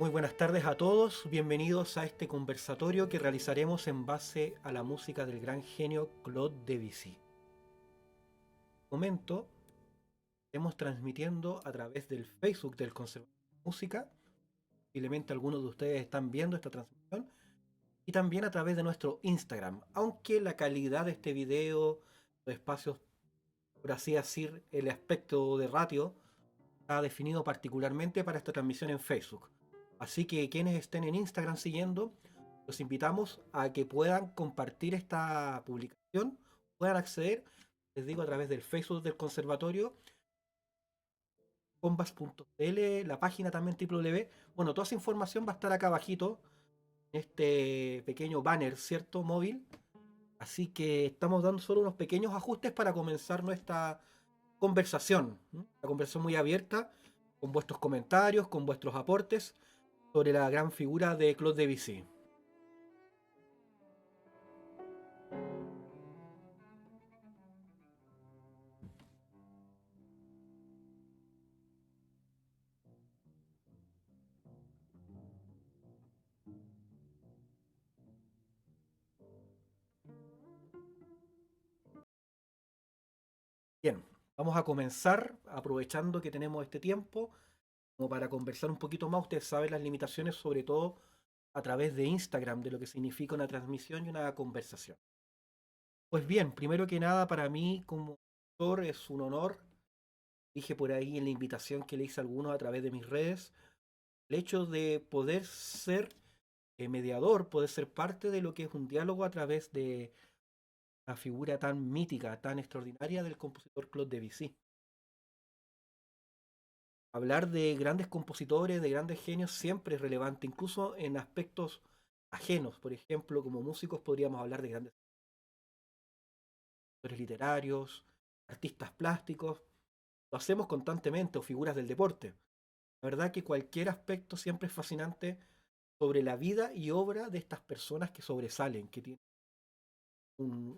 Muy buenas tardes a todos, bienvenidos a este conversatorio que realizaremos en base a la música del gran genio Claude Debussy. Momento, estamos transmitiendo a través del Facebook del Conservatorio de Música, posiblemente algunos de ustedes están viendo esta transmisión, y también a través de nuestro Instagram, aunque la calidad de este video, los espacios, por así decir, el aspecto de ratio, está definido particularmente para esta transmisión en Facebook. Así que quienes estén en Instagram siguiendo, los invitamos a que puedan compartir esta publicación, puedan acceder, les digo, a través del Facebook del Conservatorio, combas.cl, la página también www. Bueno, toda esa información va a estar acá abajito, en este pequeño banner, ¿cierto? Móvil. Así que estamos dando solo unos pequeños ajustes para comenzar nuestra conversación. Una conversación muy abierta, con vuestros comentarios, con vuestros aportes sobre la gran figura de Claude Debussy. Bien, vamos a comenzar aprovechando que tenemos este tiempo como para conversar un poquito más. Ustedes saben las limitaciones, sobre todo a través de Instagram, de lo que significa una transmisión y una conversación. Pues bien, primero que nada, para mí como autor es un honor, dije por ahí en la invitación que le hice a algunos a través de mis redes, el hecho de poder ser mediador, poder ser parte de lo que es un diálogo a través de la figura tan mítica, tan extraordinaria del compositor Claude Debussy. Hablar de grandes compositores, de grandes genios, siempre es relevante, incluso en aspectos ajenos. Por ejemplo, como músicos podríamos hablar de grandes autores literarios, artistas plásticos, lo hacemos constantemente, o figuras del deporte. La verdad que cualquier aspecto siempre es fascinante sobre la vida y obra de estas personas que sobresalen, que tienen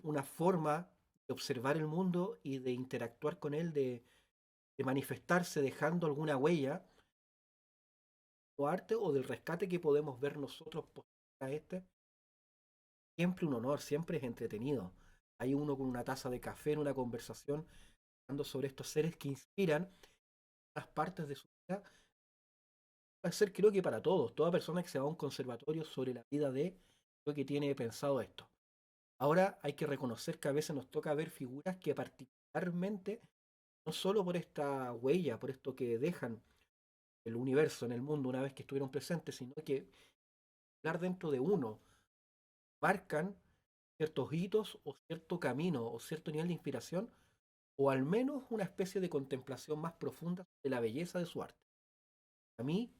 una forma de observar el mundo y de interactuar con él, de manifestarse dejando alguna huella o arte o del rescate que podemos ver nosotros a este. Siempre un honor, siempre es entretenido. Hay uno con una taza de café en una conversación hablando sobre estos seres que inspiran las partes de su vida. Va a ser, creo que para todos, toda persona que se va a un conservatorio sobre la vida de, creo que tiene pensado esto. Ahora hay que reconocer que a veces nos toca ver figuras que particularmente, no solo por esta huella, por esto que dejan el universo, en el mundo, una vez que estuvieron presentes, sino que hablar dentro de uno, marcan ciertos hitos o cierto camino o cierto nivel de inspiración, o al menos una especie de contemplación más profunda de la belleza de su arte. A mí,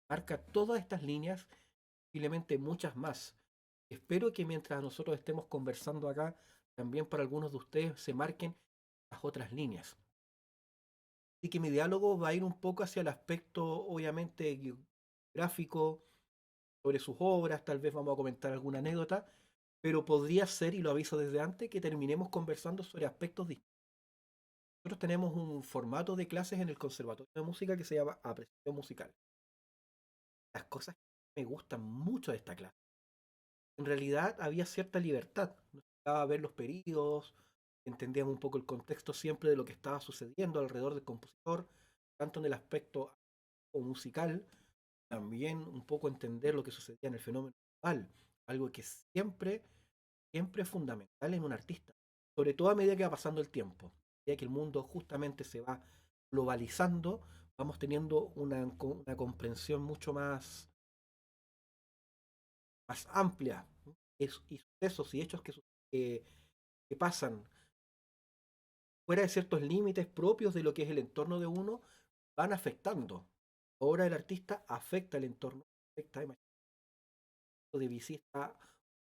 marca todas estas líneas, posiblemente muchas más. Espero que mientras nosotros estemos conversando acá, también para algunos de ustedes se marquen las otras líneas. Así que mi diálogo va a ir un poco hacia el aspecto, obviamente, gráfico, sobre sus obras, tal vez vamos a comentar alguna anécdota, pero podría ser, y lo aviso desde antes, que terminemos conversando sobre aspectos distintos. Nosotros tenemos un formato de clases en el Conservatorio de Música que se llama Apreciación Musical. Las cosas que me gustan mucho de esta clase, en realidad había cierta libertad. Nos gustaba ver los periodos, entendíamos un poco el contexto siempre de lo que estaba sucediendo alrededor del compositor, tanto en el aspecto musical, también un poco entender lo que sucedía en el fenómeno global, algo que siempre es fundamental en un artista, sobre todo a medida que va pasando el tiempo, a medida que el mundo justamente se va globalizando, vamos teniendo una comprensión mucho más amplia, ¿no? Y sucesos y hechos que, que pasan fuera de ciertos límites propios de lo que es el entorno de uno, van afectando. La obra del artista afecta el entorno, afecta. De bici está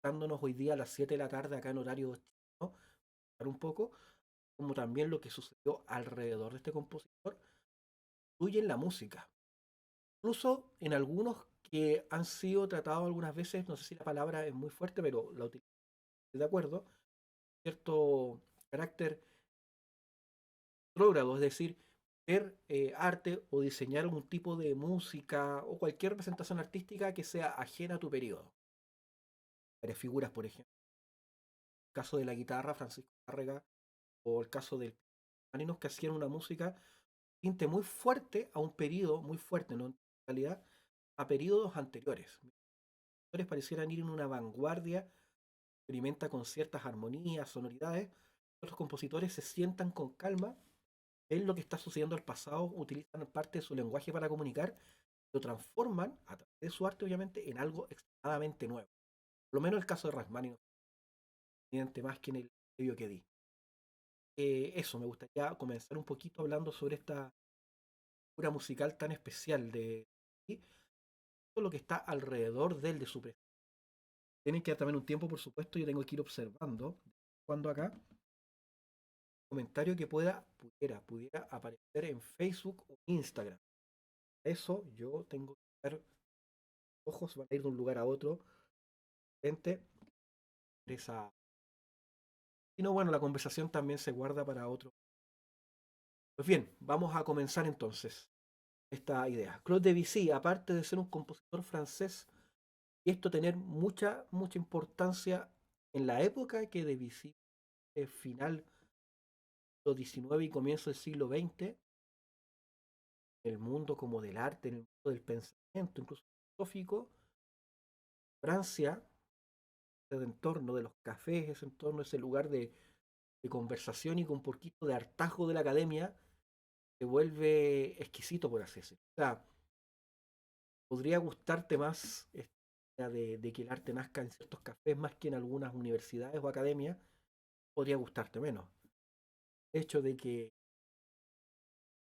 dándonos hoy día a las 7 de la tarde acá en horario chino, un poco, como también lo que sucedió alrededor de este compositor, influye en la música. Incluso en algunos que han sido tratados algunas veces, no sé si la palabra es muy fuerte, pero la utilizo de acuerdo, cierto carácter retrógrado, es decir, hacer arte o diseñar algún tipo de música o cualquier representación artística que sea ajena a tu periodo. Varias figuras, por ejemplo, el caso de la guitarra, Francisco Tárrega, o el caso del marinos que hacían una música tinte muy fuerte a un periodo muy fuerte, ¿no? En realidad, a periodos anteriores. Los autores parecieran ir en una vanguardia, experimenta con ciertas armonías, sonoridades. Otros compositores se sientan con calma, ven lo que está sucediendo al pasado, utilizan parte de su lenguaje para comunicar, lo transforman a través de su arte, obviamente, en algo extremadamente nuevo. Por lo menos el caso de Rachmaninoff, evidente más que en el previo que di. Eso, me gustaría comenzar un poquito hablando sobre esta figura musical tan especial de ¿sí? Todo lo que está alrededor de él, de su presencia. Tienen que dar también un tiempo, por supuesto, yo tengo que ir observando cuando acá comentario que pudiera aparecer en Facebook o Instagram. Eso yo tengo que ver ojos, van a ir de un lugar a otro, gente, esa. Y no, bueno, la conversación también se guarda para otro. Pues bien, vamos a comenzar entonces esta idea. Claude Debussy, aparte de ser un compositor francés, y esto tener mucha importancia en la época que Debussy, final del siglo XIX y comienzo del siglo XX, en el mundo como del arte, en el mundo del pensamiento, incluso filosófico, Francia, ese entorno de los cafés, ese entorno, ese lugar de conversación y con un poquito de hartazgo de la academia, se vuelve exquisito, por así decirlo. O sea, podría gustarte más esta idea de que el arte nazca en ciertos cafés más que en algunas universidades o academias, podría gustarte menos. El hecho de que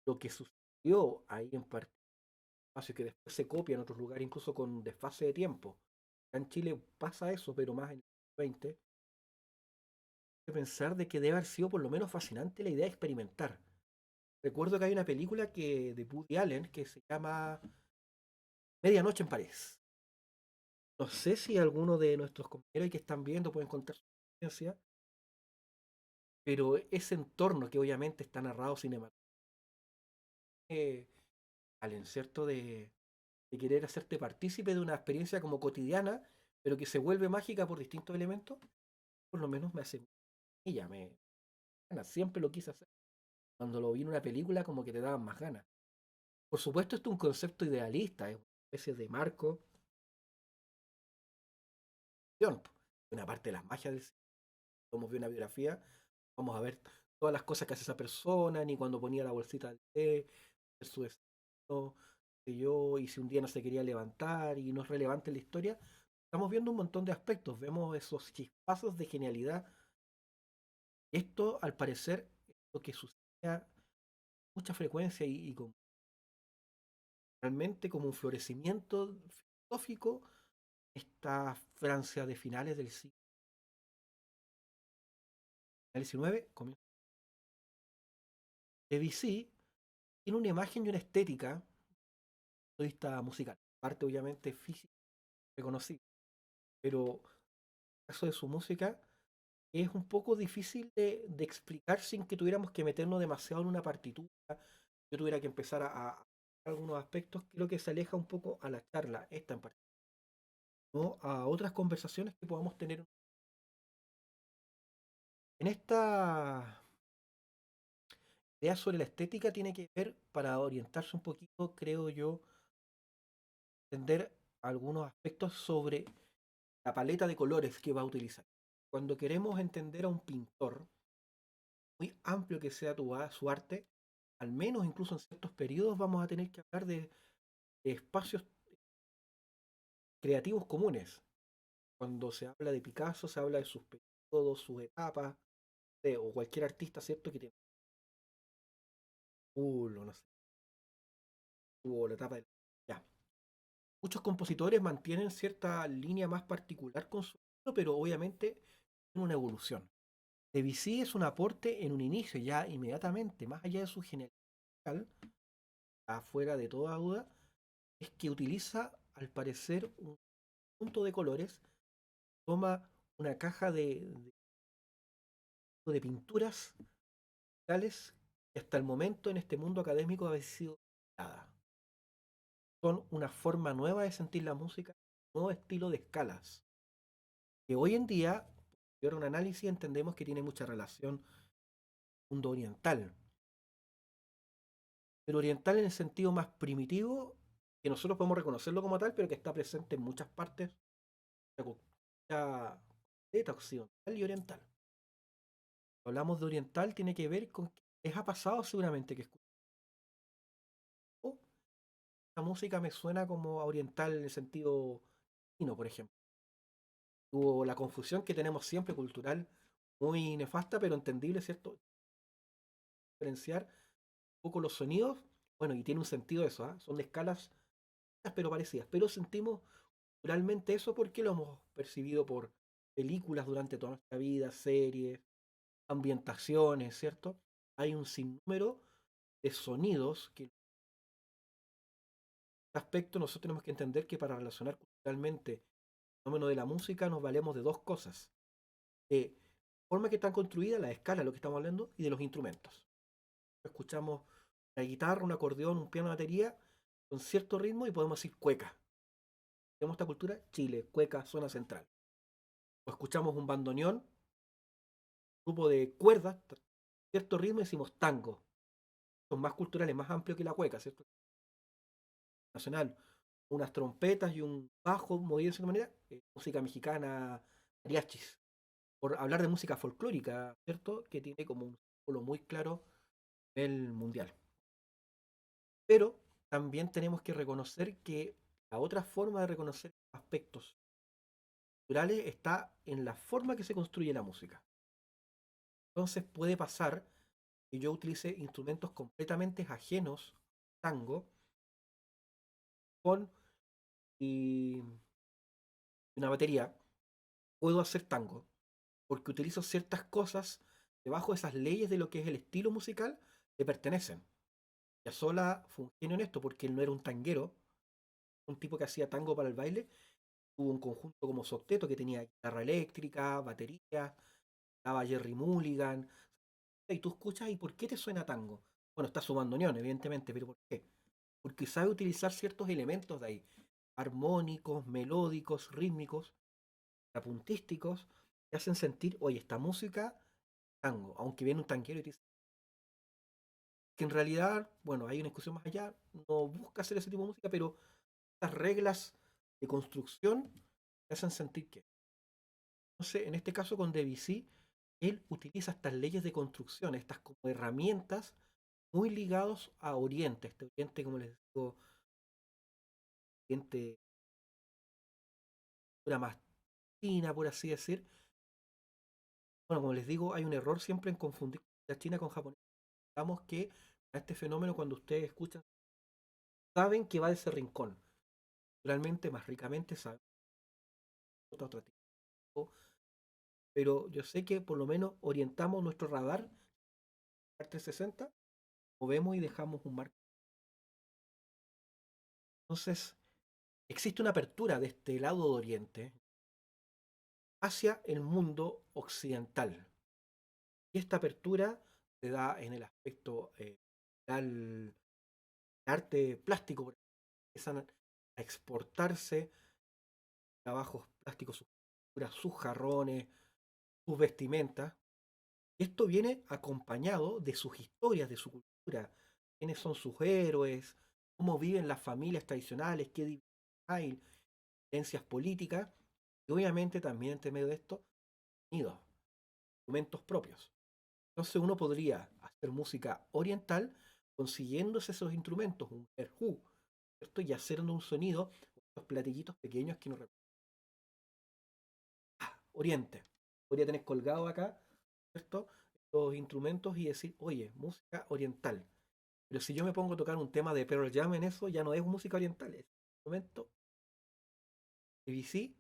lo que sucedió ahí en particular, que después se copia en otros lugares, incluso con desfase de tiempo. Acá en Chile pasa eso, pero más en el 20, de pensar de que debe haber sido por lo menos fascinante la idea de experimentar. Recuerdo que hay una película de Woody Allen que se llama Medianoche en París. No sé si alguno de nuestros compañeros que están viendo pueden contar su experiencia, pero ese entorno que obviamente está narrado cinematográficamente, Allen, ¿cierto? De querer hacerte partícipe de una experiencia como cotidiana, pero que se vuelve mágica por distintos elementos, por lo menos me hace ella, siempre lo quise hacer. Cuando lo vi en una película, como que te daban más ganas. Por supuesto, esto es un concepto idealista, es una especie de marco, una parte de las magias del cine. Como vi una biografía, vamos a ver todas las cosas que hace esa persona, ni cuando ponía la bolsita del té, su destino, yo, y si un día no se quería levantar y no es relevante en la historia, estamos viendo un montón de aspectos, vemos esos chispazos de genialidad. Esto, al parecer, es lo que sucede a mucha frecuencia y realmente como un florecimiento filosófico, esta Francia de finales del siglo XIX, comienzo. Debussy tiene una imagen y una estética, vista musical, parte obviamente física, reconocida, pero el caso de su música es un poco difícil de explicar sin que tuviéramos que meternos demasiado en una partitura, yo tuviera que empezar a algunos aspectos, creo que se aleja un poco a la charla, esta en particular, ¿no? A otras conversaciones que podamos tener. En esta idea sobre la estética tiene que ver, para orientarse un poquito, creo yo, entender algunos aspectos sobre la paleta de colores que va a utilizar. Cuando queremos entender a un pintor, muy amplio que sea su arte, al menos incluso en ciertos periodos vamos a tener que hablar de espacios creativos comunes. Cuando se habla de Picasso, se habla de sus periodos, sus etapas, o cualquier artista, ¿cierto? Que tiene no sé, tuvo la etapa de. Ya. Muchos compositores mantienen cierta línea más particular con su estilo, pero obviamente en una evolución. Debussy es un aporte en un inicio, ya inmediatamente, más allá de su genialidad, afuera de toda duda, es que utiliza, al parecer, un punto de colores, toma una caja de pinturas tales y hasta el momento en este mundo académico ha sido nada. Son una forma nueva de sentir la música, un nuevo estilo de escalas, que hoy en día, por un análisis, entendemos que tiene mucha relación con el mundo oriental, pero oriental en el sentido más primitivo, que nosotros podemos reconocerlo como tal, pero que está presente en muchas partes de la cultura completa, occidental y oriental. Cuando hablamos de oriental, tiene que ver con que les ha pasado seguramente que escuchar la música me suena como a oriental en el sentido chino, por ejemplo. Tuvo la confusión que tenemos siempre cultural, muy nefasta, pero entendible, ¿cierto? Diferenciar un poco los sonidos, bueno, y tiene un sentido eso, ¿ah? Son de escalas pero parecidas, pero sentimos culturalmente eso porque lo hemos percibido por películas durante toda nuestra vida, series, ambientaciones, ¿cierto? Hay un sinnúmero de sonidos que en este aspecto nosotros tenemos que entender que para relacionar culturalmente el fenómeno de la música nos valemos de dos cosas. De la forma que están construidas, la escala, lo que estamos hablando, y de los instrumentos. Escuchamos una guitarra, un acordeón, un piano, una batería con cierto ritmo y podemos decir cueca. Tenemos esta cultura, Chile, cueca, zona central. O escuchamos un bandoneón, grupo de cuerdas, cierto ritmo y decimos tango. Son más culturales, más amplios que la cueca, ¿cierto? Nacional. Unas trompetas y un bajo movido de cierta manera, música mexicana, mariachis. Por hablar de música folclórica, ¿cierto? Que tiene como un símbolo muy claro el mundial. Pero también tenemos que reconocer que la otra forma de reconocer aspectos culturales está en la forma que se construye la música. Entonces puede pasar que yo utilice instrumentos completamente ajenos al tango con y una batería. Puedo hacer tango porque utilizo ciertas cosas debajo de esas leyes de lo que es el estilo musical que pertenecen. Sola fue un genio en esto porque él no era un tanguero, un tipo que hacía tango para el baile. Tuvo un conjunto como su octeto que tenía guitarra eléctrica, batería, estaba Jerry Mulligan. Y tú escuchas, ¿y por qué te suena tango? Bueno, está su bandoneón, evidentemente, pero ¿por qué? Porque sabe utilizar ciertos elementos de ahí, armónicos, melódicos, rítmicos, apuntísticos, que hacen sentir, oye, esta música, tango, aunque viene un tanquero y te dice que en realidad, bueno, hay una discusión más allá, no busca hacer ese tipo de música, pero estas reglas de construcción te hacen sentir que. Entonces, en este caso con Debussy, él utiliza estas leyes de construcción, estas como herramientas muy ligados a Oriente, este Oriente, como les digo, Oriente, una más china, por así decir. Bueno, como les digo, hay un error siempre en confundir la China con japonés. Digamos que a este fenómeno, cuando ustedes escuchan, saben que va de ese rincón. Realmente, más ricamente, saben otro tipo, pero yo sé que por lo menos orientamos nuestro radar 360, movemos y dejamos un marco. Entonces, existe una apertura de este lado de Oriente hacia el mundo occidental. Y esta apertura se da en el aspecto del arte plástico, porque empiezan a exportarse trabajos plásticos, sus pinturas, sus jarrones, sus vestimentas. Y esto viene acompañado de sus historias, de su cultura, quiénes son sus héroes, cómo viven las familias tradicionales, qué divisiones hay, creencias políticas, y obviamente también entre medio de esto, sonidos, instrumentos propios. Entonces uno podría hacer música oriental consiguiéndose esos instrumentos, un erhu, ¿cierto? Y haciendo un sonido, estos platillitos pequeños que nos representan Oriente. Podría tener colgado acá, ¿cierto? Los instrumentos y decir, oye, música oriental. Pero si yo me pongo a tocar un tema de Pearl Jam en eso, ya no es música oriental, es un instrumento. BBC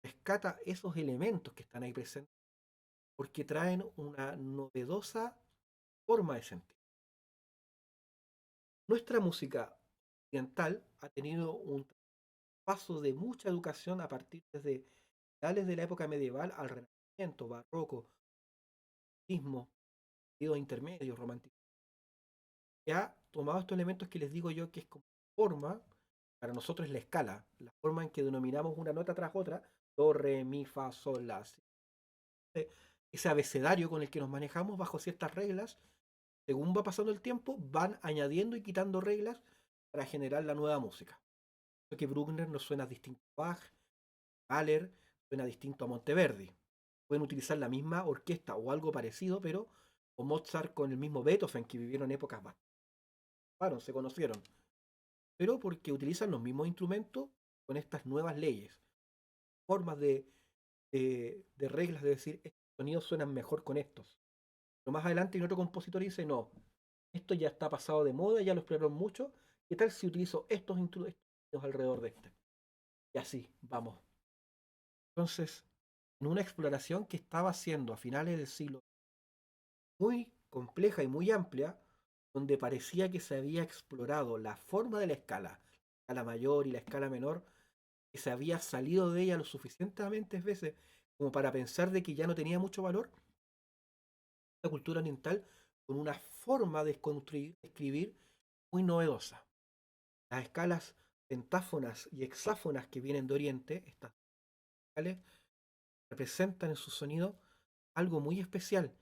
rescata esos elementos que están ahí presentes porque traen una novedosa forma de sentir. Nuestra música occidental ha tenido un paso de mucha educación a partir desde finales de la época medieval al Renacimiento, barroco, romanticismo, periodo intermedio, romanticismo. que ha tomado estos elementos que les digo yo que es como forma, para nosotros es la escala, la forma en que denominamos una nota tras otra, do, re, mi, fa, sol, la, si. Ese abecedario con el que nos manejamos bajo ciertas reglas, según va pasando el tiempo, van añadiendo y quitando reglas para generar la nueva música. Que Bruckner nos suena distinto a Bach, Mahler suena distinto a Monteverdi. Pueden utilizar la misma orquesta o algo parecido, pero o Mozart con el mismo Beethoven, que vivieron épocas bastante, se conocieron, pero porque utilizan los mismos instrumentos con estas nuevas leyes, formas de reglas de decir, estos sonidos suenan mejor con estos. Pero más adelante hay otro compositor y dice, no, esto ya está pasado de moda, ya lo exploraron mucho, ¿qué tal si utilizo estos instrumentos alrededor de este? Y así, vamos. Entonces, en una exploración que estaba haciendo a finales del siglo muy compleja y muy amplia, donde parecía que se había explorado la forma de la escala mayor y la escala menor, que se había salido de ella lo suficientemente veces como para pensar de que ya no tenía mucho valor, la cultura oriental con una forma de construir, de escribir muy novedosa. Las escalas pentáfonas y hexáfonas que vienen de Oriente, estas escalas, representan en su sonido algo muy especial,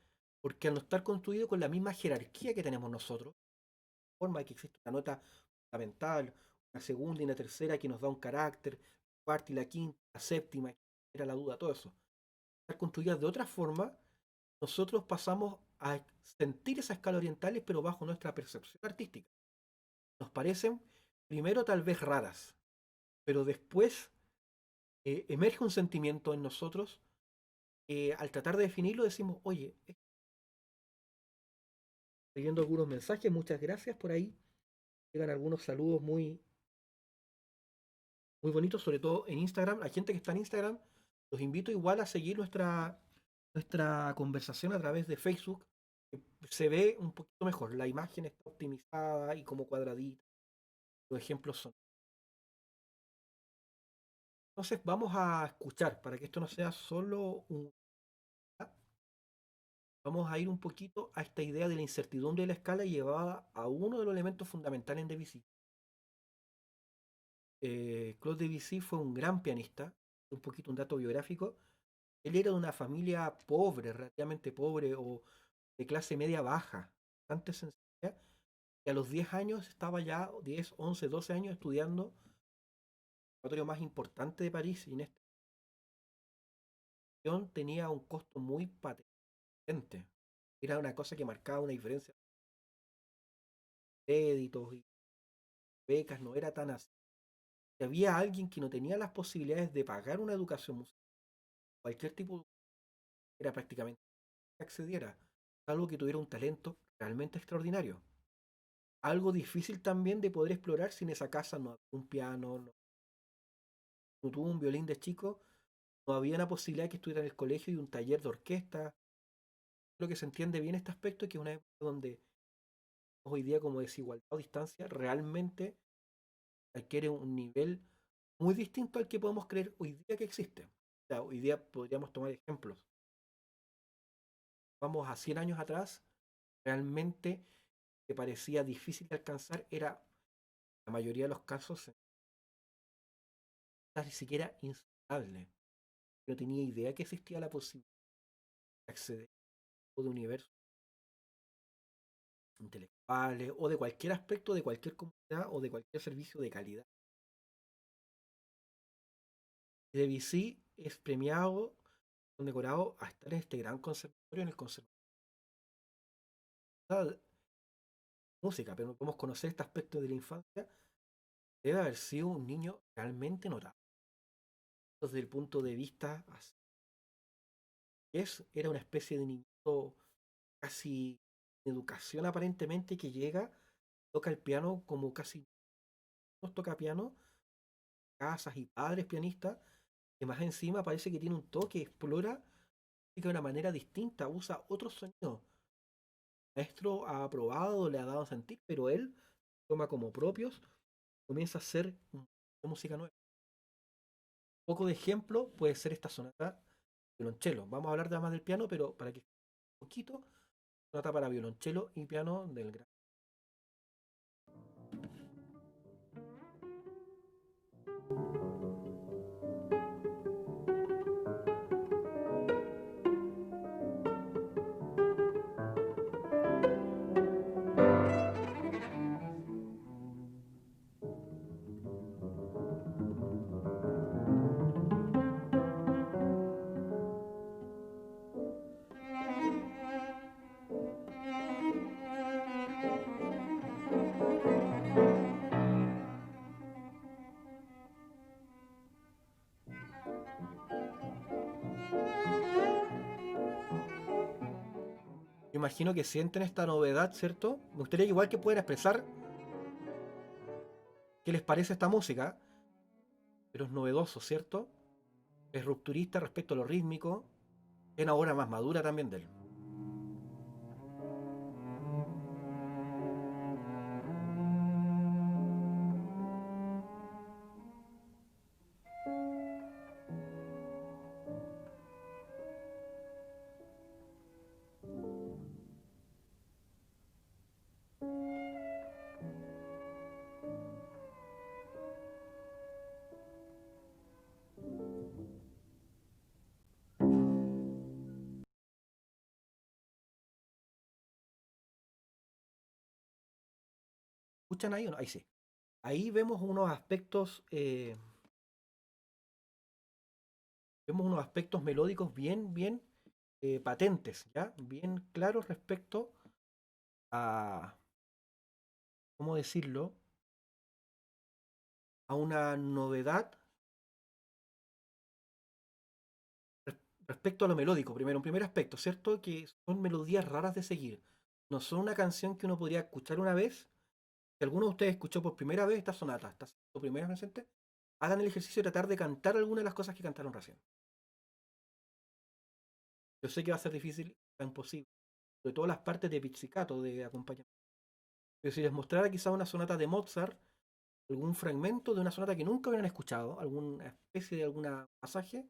porque al no estar construido con la misma jerarquía que tenemos nosotros, forma de que existe una nota fundamental, una segunda y una tercera que nos da un carácter, la cuarta y la quinta, la séptima, era la duda, todo eso. Estar construidas de otra forma, nosotros pasamos a sentir esas escalas orientales, pero bajo nuestra percepción artística. Nos parecen, primero, tal vez raras, pero después emerge un sentimiento en nosotros que al tratar de definirlo decimos, oye, leyendo algunos mensajes, muchas gracias por ahí. Llegan algunos saludos muy, muy bonitos, sobre todo en Instagram. Hay gente que está en Instagram, los invito igual a seguir nuestra conversación a través de Facebook. Se ve un poquito mejor, la imagen está optimizada y como cuadradita. Los ejemplos son. Entonces vamos a escuchar, para que esto no sea solo un... Vamos a ir un poquito a esta idea de la incertidumbre de la escala llevada a uno de los elementos fundamentales en Debussy. Claude Debussy fue un gran pianista, un poquito un dato biográfico. Él era de una familia pobre, relativamente pobre o de clase media baja, bastante sencilla, y a los 10 años estaba ya, 10, 11, 12 años estudiando el conservatorio más importante de París, y en esta institución tenía un costo muy patente. Era una cosa que marcaba una diferencia de créditos y becas, no era tan así. Si había alguien que no tenía las posibilidades de pagar una educación musical, cualquier tipo, era prácticamente que accediera, algo que tuviera un talento realmente extraordinario. Algo difícil también de poder explorar si en esa casa no había un piano, no tuvo un violín de chico, no había una posibilidad de que estuviera en el colegio y un taller de orquesta. Creo que se entiende bien este aspecto, que es una época donde hoy día como desigualdad o distancia realmente adquiere un nivel muy distinto al que podemos creer hoy día que existe. O sea, hoy día podríamos tomar ejemplos. Vamos a 100 años atrás, realmente que parecía difícil de alcanzar era, la mayoría de los casos, ni siquiera insalvable. No tenía idea que existía la posibilidad de acceder a un universo intelectuales o de cualquier aspecto de cualquier comunidad o de cualquier servicio de calidad. Y Debussy es premiado, condecorado a estar en este gran conservatorio, en el conservatorio de música, pero no podemos conocer este aspecto de la infancia. Debe haber sido un niño realmente notable. Desde el punto de vista, era una especie de niño casi de educación aparentemente que llega, toca el piano como casi no toca piano, casas y padres pianistas, que más encima parece que tiene un toque, explora de una manera distinta, usa otros sonidos. El maestro ha aprobado, le ha dado a sentir, pero él toma como propios, comienza a hacer música nueva. Un poco de ejemplo puede ser esta sonata violonchelo. Vamos a hablar más del piano, pero para que un poquito, sonata para violonchelo y piano del gran Me imagino que sienten esta novedad, ¿cierto? Me gustaría igual que puedan expresar qué les parece esta música, pero es novedoso, ¿cierto? Es rupturista respecto a lo rítmico, es una obra más madura también de él. ¿Escuchan ahí o no? Ahí sí. Ahí vemos unos aspectos melódicos bien patentes, ¿ya? Bien claros respecto a, ¿cómo decirlo? A una novedad respecto a lo melódico, primero, un primer aspecto, ¿cierto? Que son melodías raras de seguir. No son una canción que uno podría escuchar una vez. Si alguno de ustedes escuchó por primera vez esta sonata, esta primera presente, hagan el ejercicio de tratar de cantar alguna de las cosas que cantaron recién. Yo sé que va a ser difícil, es imposible, sobre todo las partes de pizzicato, de acompañamiento. Pero si les mostrara quizá una sonata de Mozart, algún fragmento de una sonata que nunca hubieran escuchado, alguna especie de alguna pasaje,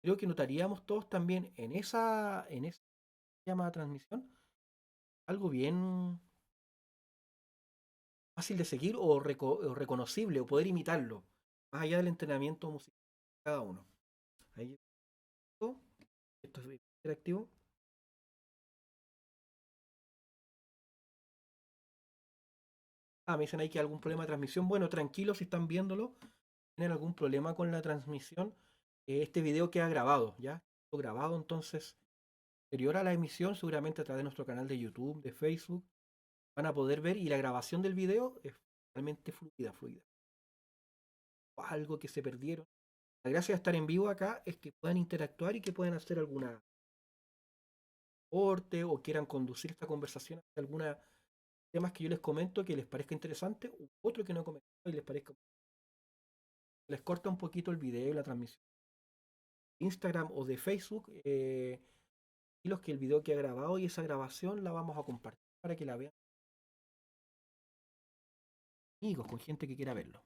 creo que notaríamos todos también en esa llamada transmisión algo bien fácil de seguir o reconocible o poder imitarlo, más allá del entrenamiento musical de cada uno. Ahí esto es interactivo. Ah, me dicen ahí que hay algún problema de transmisión. Bueno, tranquilos si están viéndolo. Tienen algún problema con la transmisión. Este video queda grabado, ¿ya? Quedó grabado, entonces, anterior a la emisión, seguramente a través de nuestro canal de YouTube, de Facebook, van a poder ver y la grabación del video es realmente fluida. Algo que se perdieron. La gracia de estar en vivo acá es que puedan interactuar y que puedan hacer alguna aporte o quieran conducir esta conversación hacia algunos temas que yo les comento que les parezca interesante, u otro que no comento y les parezca, les corta un poquito el video y la transmisión de Instagram o de Facebook, y los que el video que ha grabado y esa grabación la vamos a compartir para que la vean amigos, con gente que quiera verlo.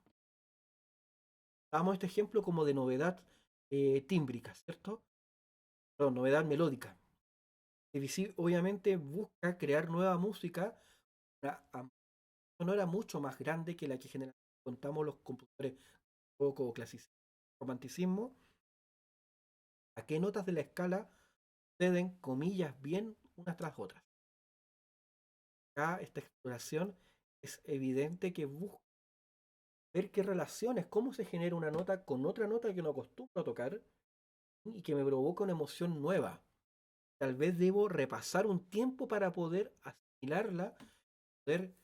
Damos este ejemplo como de novedad tímbrica, ¿cierto? Perdón, novedad melódica. DBC obviamente busca crear nueva música, una sonora mucho más grande que la que generalmente contamos los compositores rock o clasicismo, romanticismo. ¿A qué notas de la escala ceden comillas bien unas tras otras? Acá esta exploración es evidente que busca ver qué relaciones, cómo se genera una nota con otra nota que no acostumbro a tocar y que me provoca una emoción nueva. Tal vez debo repasar un tiempo para poder asimilarla, poder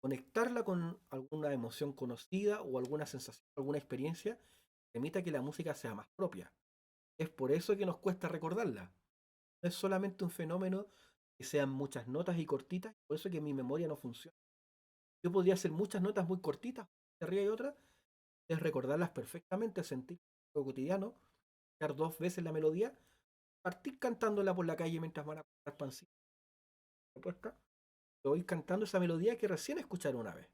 conectarla con alguna emoción conocida o alguna sensación, alguna experiencia que permita que la música sea más propia. Es por eso que nos cuesta recordarla. No es solamente un fenómeno que sean muchas notas y cortitas, por eso que mi memoria no funciona. Yo podría hacer muchas notas muy cortitas, de arriba y otra, es recordarlas perfectamente, sentir lo cotidiano, escuchar dos veces la melodía, partir cantándola por la calle mientras van a comprar pancito, puesta, voy cantando esa melodía que recién escucharon una vez.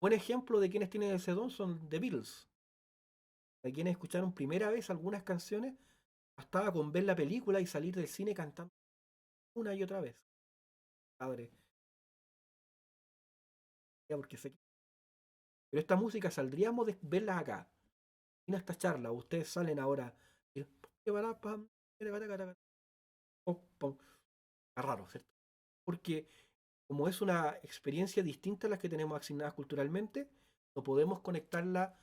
Buen ejemplo de quienes tienen ese don son The Beatles. De quienes escucharon primera vez algunas canciones, bastaba con ver la película y salir del cine cantando una y otra vez. Padre, ya porque sé que... Pero esta música saldríamos de verlas acá. En esta charla, ustedes salen ahora. Y... Está raro, ¿cierto? Porque como es una experiencia distinta a las que tenemos asignadas culturalmente, no podemos conectarla,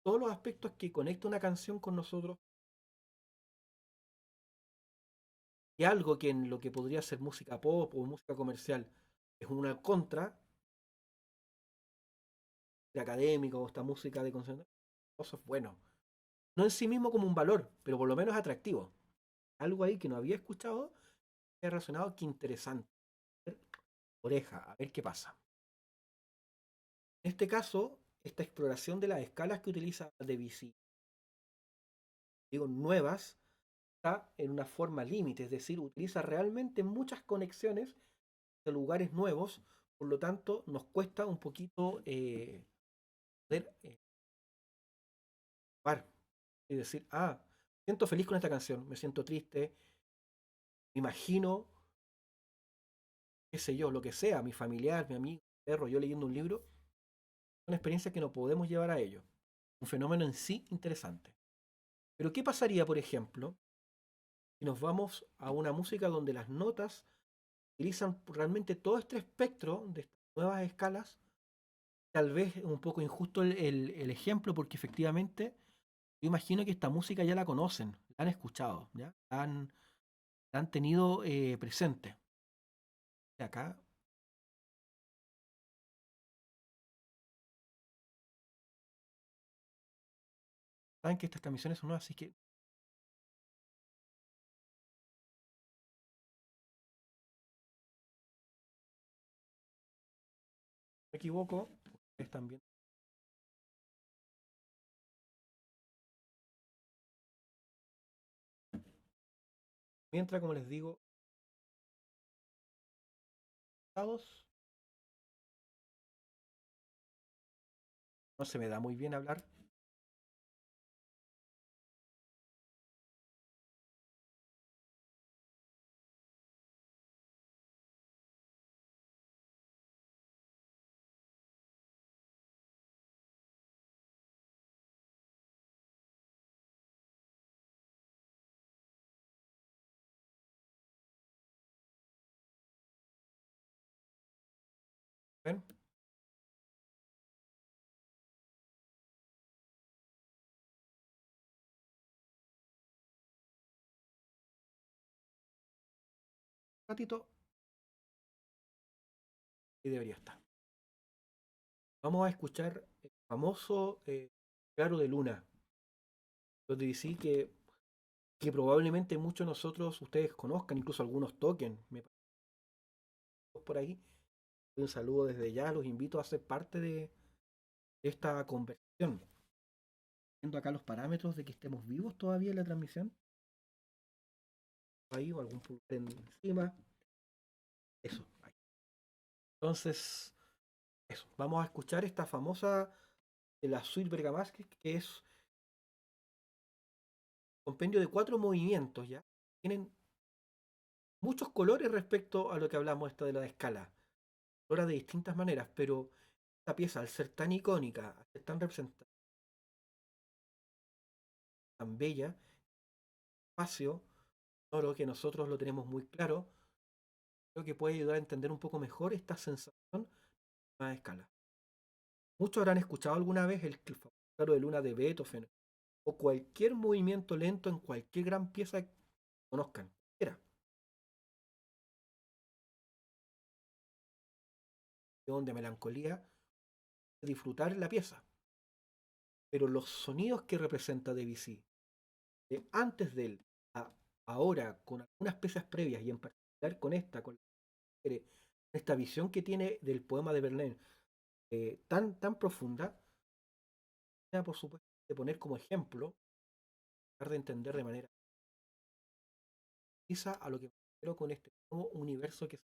todos los aspectos que conecta una canción con nosotros, y algo que en lo que podría ser música pop o música comercial es una contra, de académico o esta música de concentración, eso es bueno. No en sí mismo como un valor, pero por lo menos atractivo. Algo ahí que no había escuchado he relacionado, qué interesante. Oreja, a ver qué pasa. En este caso, esta exploración de las escalas que utiliza Debussy, digo, nuevas, está en una forma límite, es decir, utiliza realmente muchas conexiones de lugares nuevos, por lo tanto, nos cuesta un poquito poder parar y decir, ah, me siento feliz con esta canción, me siento triste, me imagino, qué sé yo, lo que sea, mi familiar, mi amigo, mi perro, yo leyendo un libro, una experiencia que no podemos llevar a ello. Un fenómeno en sí interesante. Pero ¿qué pasaría, por ejemplo, si nos vamos a una música donde las notas utilizan realmente todo este espectro de estas nuevas escalas? Tal vez un poco injusto el ejemplo, porque efectivamente yo imagino que esta música ya la conocen, la han escuchado, ¿ya? La han tenido presente. Y acá, saben que estas transmisiones son nuevas, así que me equivoco, ustedes también. Mientras, como les digo, todos, no se me da muy bien hablar. ¿Ven? Un ratito y debería estar. Vamos a escuchar el famoso Claro de Luna, donde sí que probablemente muchos de nosotros, ustedes conozcan, incluso algunos toquen, me parece por ahí. Un saludo desde ya, los invito a ser parte de esta conversación. Viendo acá los parámetros de que estemos vivos todavía en la transmisión, ahí o algún pulgar encima, eso, ahí. Entonces, eso, vamos a escuchar esta famosa de la suite Bergamasque, que es un compendio de 4 movimientos, ¿ya? Tienen muchos colores respecto a lo que hablamos esta de la escala, colora de distintas maneras, pero esta pieza, al ser tan icónica, al ser tan representada, tan bella, espacio, sonoro, que nosotros lo tenemos muy claro, creo que puede ayudar a entender un poco mejor esta sensación a escala. Muchos habrán escuchado alguna vez el famoso Claro de Luna de Beethoven o cualquier movimiento lento en cualquier gran pieza que conozcan. Era de melancolía, disfrutar la pieza. Pero los sonidos que representa Debussy, de antes de él, a ahora, con algunas piezas previas y en particular con esta, con esta visión que tiene del poema de Verlaine, tan profunda, por supuesto, de poner como ejemplo, tratar de entender de manera precisa a lo que me refiero con este nuevo universo que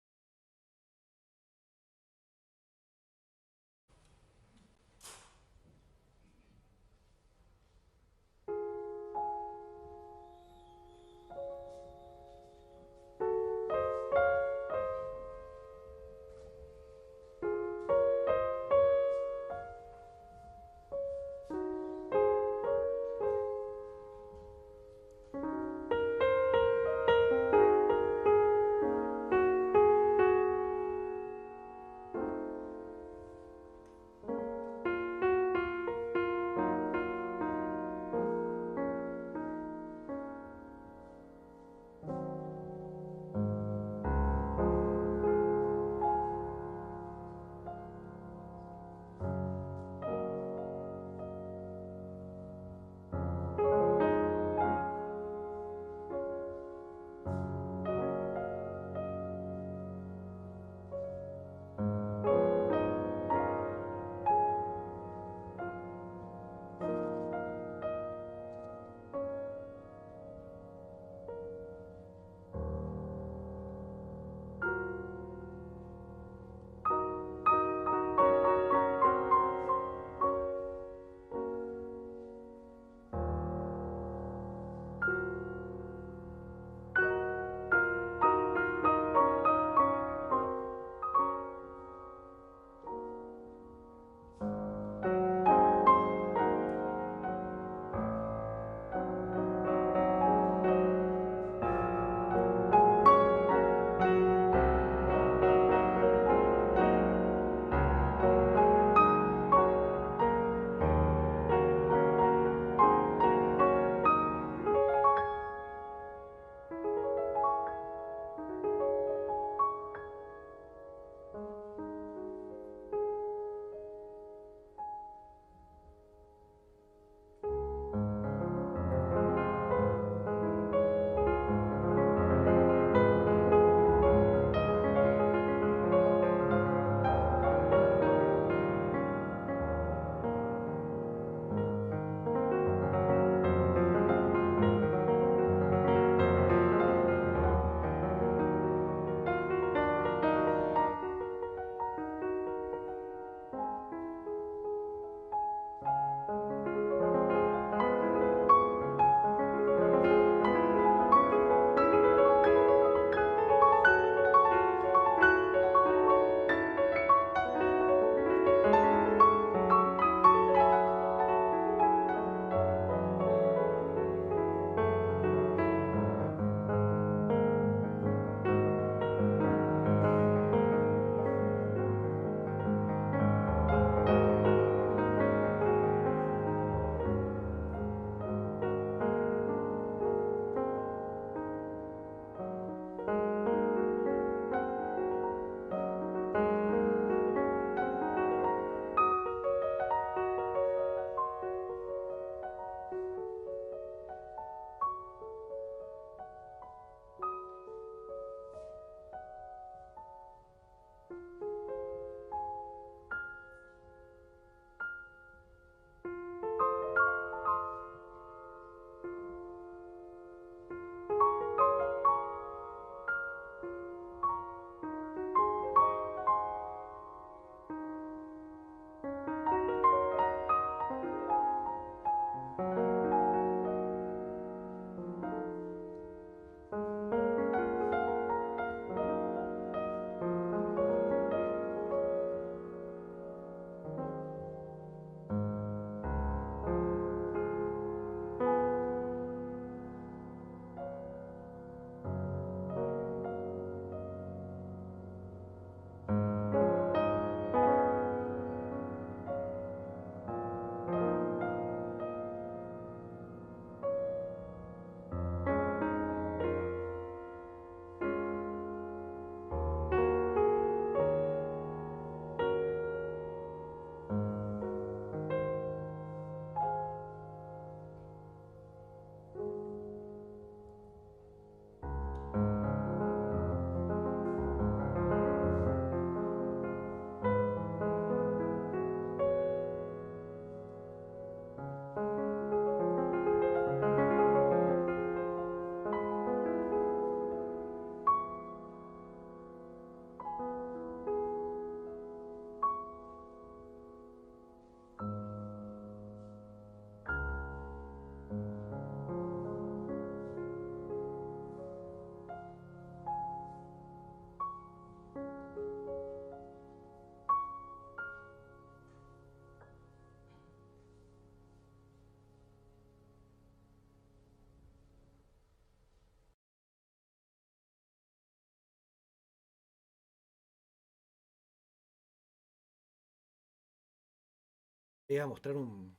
Voy a mostrar un,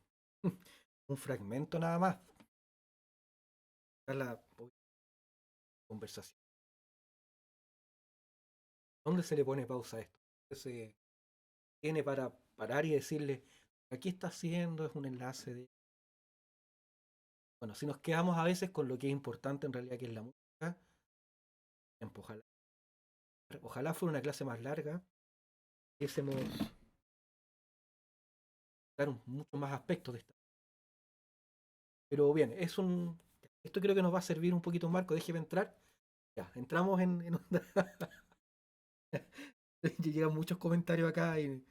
un fragmento nada más. La conversación. ¿Dónde se le pone pausa a esto? Se tiene para parar y decirle, aquí está haciendo, es un enlace de... Bueno, si nos quedamos a veces con lo que es importante en realidad, que es la música, tiempo, ojalá fuera una clase más larga, pudiésemos dar muchos más aspectos de esta. Pero bien, esto creo que nos va a servir un poquito, Marco, déjeme entrar. Ya, entramos en onda. Llegan muchos comentarios acá y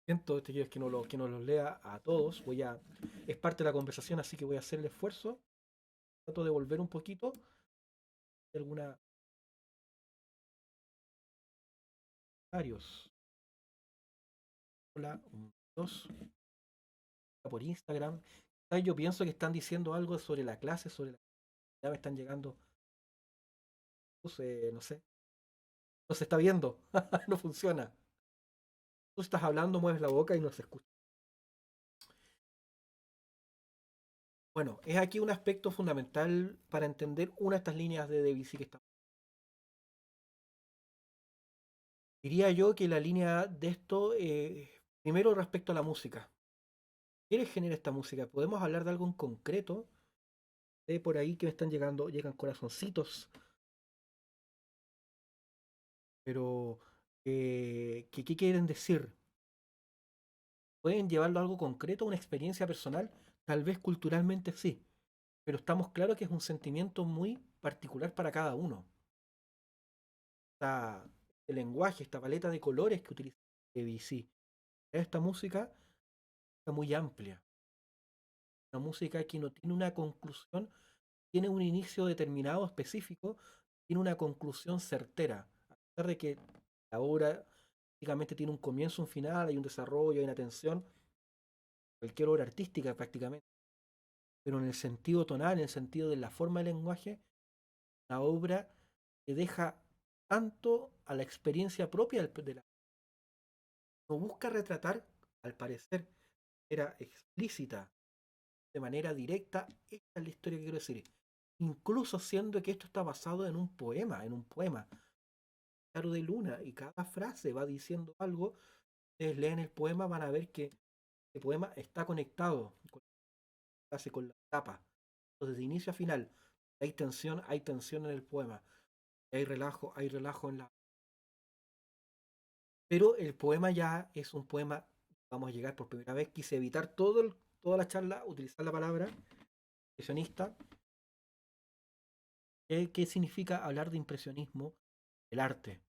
siento que no los lea a todos. Es parte de la conversación, así que voy a hacer el esfuerzo. Trato de volver un poquito. Algunos comentarios. Hola, dos por Instagram. Yo pienso que están diciendo algo sobre la clase, ya me están llegando. No sé, no se está viendo, no funciona. Tú estás hablando, mueves la boca y no se escucha. Bueno, es aquí un aspecto fundamental para entender una de estas líneas de Debussy que estamos. Diría yo que la línea de esto, primero respecto a la música. ¿Qué le genera esta música? ¿Podemos hablar de algo en concreto? Por ahí que me están llegando, llegan corazoncitos, pero ¿qué quieren decir? ¿Pueden llevarlo a algo concreto, a una experiencia personal? Tal vez culturalmente sí, pero estamos claros que es un sentimiento muy particular para cada uno. El lenguaje, esta paleta de colores que utiliza ABC. Esta música está muy amplia. Una música que no tiene una conclusión, tiene un inicio determinado, específico, tiene una conclusión certera. A pesar de que la obra prácticamente tiene un comienzo, un final, hay un desarrollo, hay una tensión, cualquier obra artística prácticamente. Pero en el sentido tonal, en el sentido de la forma del lenguaje, la obra que deja tanto a la experiencia propia de la... No busca retratar, al parecer, era explícita, de manera directa, esta es la historia que quiero decir. Incluso siendo que esto está basado en un poema, Claro de Luna, y cada frase va diciendo algo. Ustedes leen el poema, van a ver que el poema está conectado con la frase, con la etapa. Entonces, de inicio a final, hay tensión en el poema, hay relajo en la... Pero el poema ya es un poema, vamos a llegar por primera vez, quise evitar toda la charla, utilizar la palabra impresionista. ¿Qué significa hablar de impresionismo? El arte.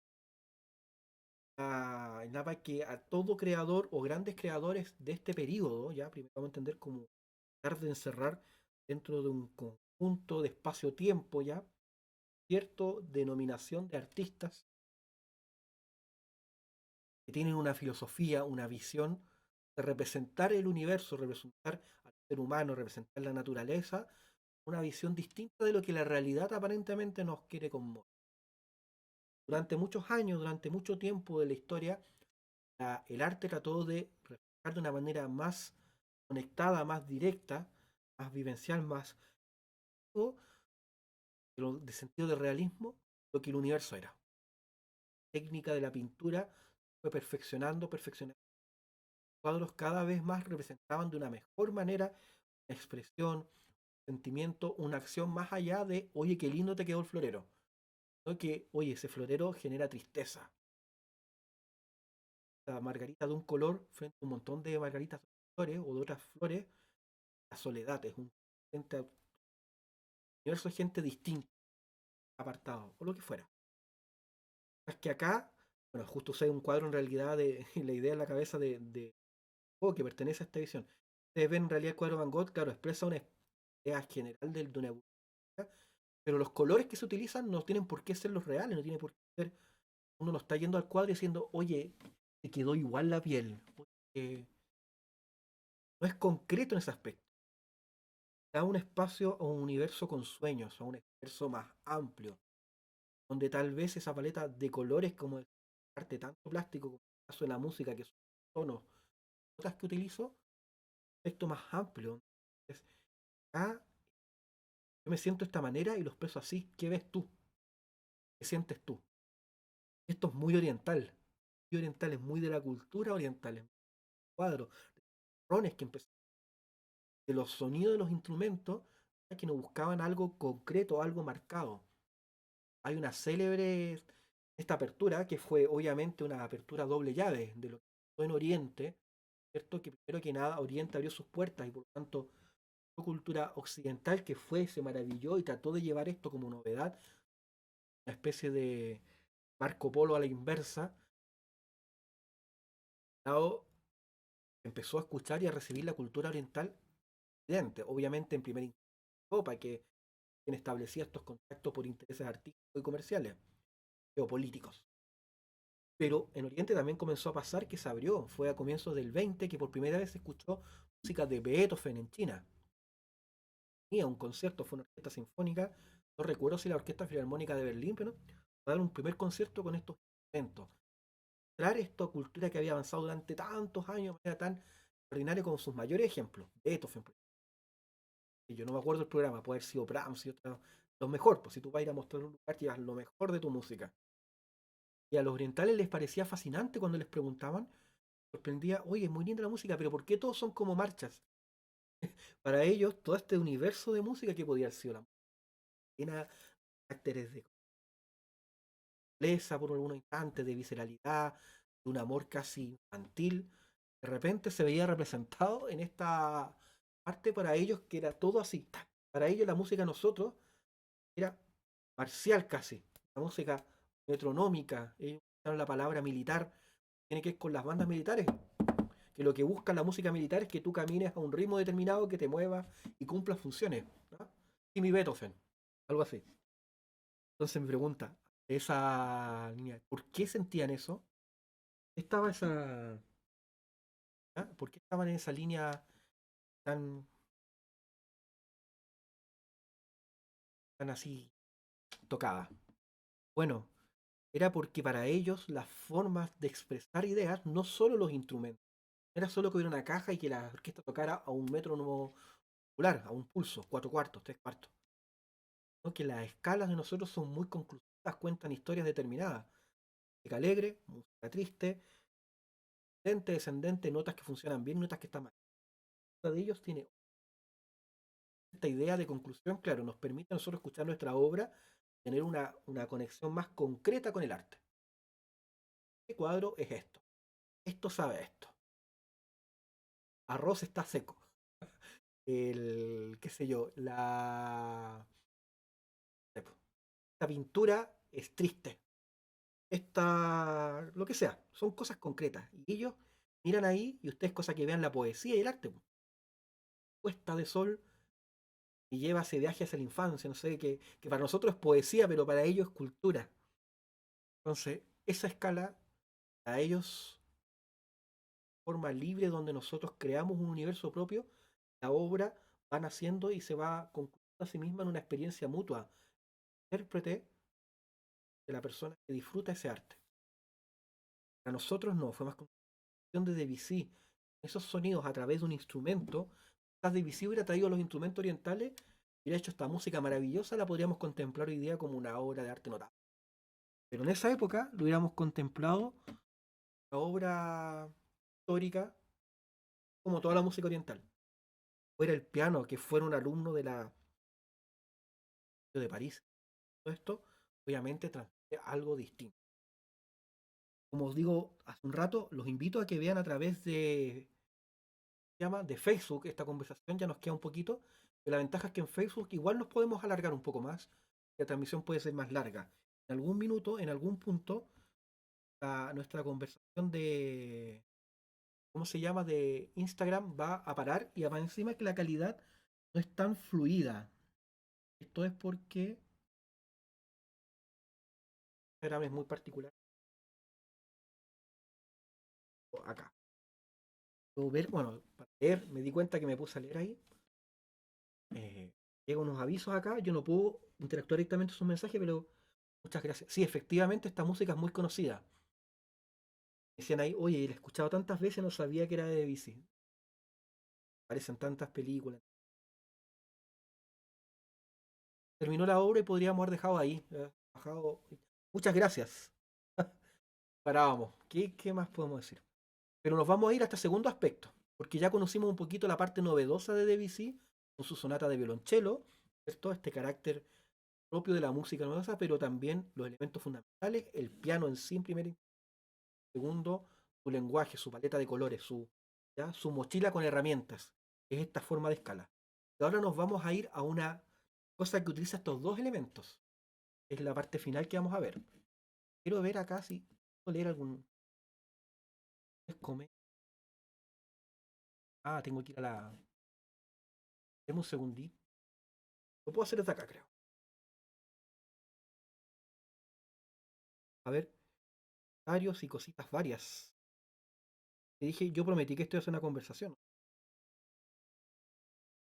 Nada que a todo creador o grandes creadores de este periodo, ya primero vamos a entender como tratar de encerrar dentro de un conjunto de espacio-tiempo, ya cierta denominación de artistas que tienen una filosofía, una visión de representar el universo, representar al ser humano, representar la naturaleza, una visión distinta de lo que la realidad aparentemente nos quiere conmover. Durante muchos años, durante mucho tiempo de la historia, el arte trató de reflejar de una manera más conectada, más directa, más vivencial, más de sentido de realismo, lo que el universo era. La técnica de la pintura fue perfeccionando, perfeccionando. Los cuadros cada vez más representaban de una mejor manera una expresión, sentimiento, una acción más allá de, oye, qué lindo te quedó el florero. No que, oye, ese florero genera tristeza. La margarita de un color frente a un montón de margaritas de flores o de otras flores, la soledad es un universo de gente distinta, apartado, o lo que fuera. Es que acá, bueno, justo usé un cuadro en realidad de la idea en la cabeza de que pertenece a esta visión. Ustedes ven en realidad el cuadro de Van Gogh, claro, expresa una idea general de una evolución, pero los colores que se utilizan no tienen por qué ser los reales, no tiene por qué ser. Uno no está yendo al cuadro y diciendo, oye, te quedó igual la piel. No es concreto en ese aspecto. Da un espacio a un universo con sueños, a un universo más amplio, donde tal vez esa paleta de colores como el arte tanto plástico como el caso de la música, que son tonos, notas que utilizo, aspecto más amplio. Es, ah, yo me siento de esta manera y lo expreso así. ¿Qué ves tú? ¿Qué sientes tú? Esto es muy oriental, es muy de la cultura oriental, es cuadros, patrones que empezaron, de los sonidos de los instrumentos, que no buscaban algo concreto, algo marcado. Hay una célebre esta apertura que fue obviamente una apertura doble llave de lo que pasó en Oriente, ¿cierto? Que primero que nada Oriente abrió sus puertas y por lo tanto la cultura occidental que fue, se maravilló y trató de llevar esto como novedad, una especie de Marco Polo a la inversa. Lado empezó a escuchar y a recibir la cultura oriental occidente, obviamente en primera instancia Europa, que quien establecía estos contactos por intereses artísticos y comerciales, geopolíticos. Pero en Oriente también comenzó a pasar que se abrió. Fue a comienzos del 20 que por primera vez se escuchó música de Beethoven en China. Tenía un concierto, fue una orquesta sinfónica. No recuerdo si la Orquesta Filarmónica de Berlín, pero va a dar un primer concierto con estos instrumentos. Mostrar esta cultura que había avanzado durante tantos años de manera tan extraordinaria como sus mayores ejemplos. Beethoven, por ejemplo. Yo no me acuerdo el programa, puede haber sido Brahms y otros. Lo mejor, pues si tú vas a ir a mostrar un lugar, llevas lo mejor de tu música. Y a los orientales les parecía fascinante cuando les preguntaban, sorprendía, oye, es muy linda la música, pero ¿por qué todos son como marchas? Para ellos, todo este universo de música que podía haber sido la música, llena de caracteres de complejidad por algunos instantes, de visceralidad, de un amor casi infantil, de repente se veía representado en esta parte para ellos que era todo así. Para ellos la música de nosotros era marcial casi, la música metronómica, ellos usaron la palabra militar, tiene que ver con las bandas militares, que lo que busca la música militar es que tú camines a un ritmo determinado que te mueva y cumpla funciones, ¿no? Y mi Beethoven, algo así. Entonces me pregunta, esa niña, ¿por qué sentían eso? ¿Estaba esa, ¿por qué estaban en esa línea tan, tan así tocada? Bueno, era porque para ellos las formas de expresar ideas, no solo los instrumentos, no era solo que hubiera una caja y que la orquesta tocara a un metrónomo popular, a un pulso, cuatro cuartos, tres cuartos, ¿no? Que las escalas de nosotros son muy conclusivas, cuentan historias determinadas. Música alegre, música triste, ascendente, descendente, notas que funcionan bien, notas que están mal. Cada de ellos tiene esta idea de conclusión, claro, nos permite a nosotros escuchar nuestra obra, tener una conexión más concreta con el arte. Este cuadro es esto, esto sabe esto, arroz está seco, el, qué sé yo, esta pintura es triste, esta, lo que sea, son cosas concretas. Y ellos miran ahí y ustedes cosa que vean la poesía y el arte. Puesta de sol y lleva ese viaje hacia la infancia, no sé, que para nosotros es poesía, pero para ellos es cultura. Entonces, esa escala a ellos, forma libre donde nosotros creamos un universo propio, la obra va naciendo y se va concluyendo a sí misma en una experiencia mutua. Intérprete de la persona que disfruta ese arte. Para nosotros no, fue más construcción de Debussy. Esos sonidos a través de un instrumento, quizás Debussy hubiera traído los instrumentos orientales, hubiera hecho esta música maravillosa, la podríamos contemplar hoy día como una obra de arte notable. Pero en esa época lo hubiéramos contemplado la obra histórica como toda la música oriental. Fuera el piano, que fuera un alumno de la de París. Todo esto, obviamente, transmite algo distinto. Como os digo hace un rato, los invito a que vean a través de, ¿se llama? De Facebook esta conversación, ya nos queda un poquito. Pero la ventaja es que en Facebook igual nos podemos alargar un poco más. La transmisión puede ser más larga. En algún minuto, en algún punto, nuestra conversación de, ¿cómo se llama? De Instagram va a parar y va encima que la calidad no es tan fluida. Esto es porque Instagram es muy particular. Acá. Puedo ver, bueno, para leer, me di cuenta que me puse a leer ahí. Eh, Llegan unos avisos acá, yo no puedo interactuar directamente con sus mensajes, pero muchas gracias. Sí, efectivamente, esta música es muy conocida. Decían ahí, oye, la he escuchado tantas veces, no sabía que era de Debussy. Aparecen tantas películas. Terminó la obra y podríamos haber dejado ahí. Bajado. Muchas gracias. Parábamos. ¿Qué más podemos decir? Pero nos vamos a ir a este segundo aspecto, porque ya conocimos un poquito la parte novedosa de Debussy, con su sonata de violonchelo, ¿cierto? Este carácter propio de la música novedosa, pero también los elementos fundamentales, el piano en sí, en primer y segundo, su lenguaje, su paleta de colores, ¿ya? Su mochila con herramientas, que es esta forma de escala. Y ahora nos vamos a ir a una cosa que utiliza estos dos elementos. Es la parte final que vamos a ver. Quiero ver acá si puedo leer algún. Ah, tengo que ir a la. Deme un segundito. Lo puedo hacer desde acá, creo. A ver, varios y cositas varias. Te dije, yo prometí que esto iba a ser una conversación.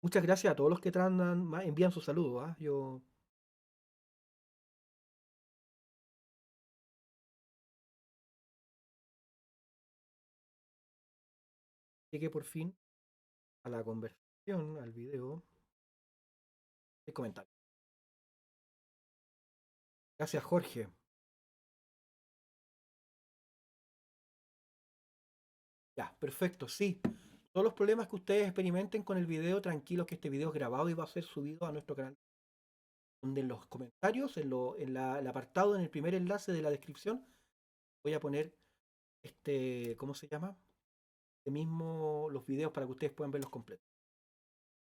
Muchas gracias a todos los que envían sus saludos. ¿Ah? Yo llegué por fin a la conversación, al video, el comentario. Gracias, Jorge. Ya, perfecto, sí. Todos los problemas que ustedes experimenten con el video, tranquilos que este video es grabado y va a ser subido a nuestro canal. Donde en los comentarios, el apartado, en el primer enlace de la descripción, voy a poner ¿cómo se llama? Mismo los videos para que ustedes puedan verlos completos.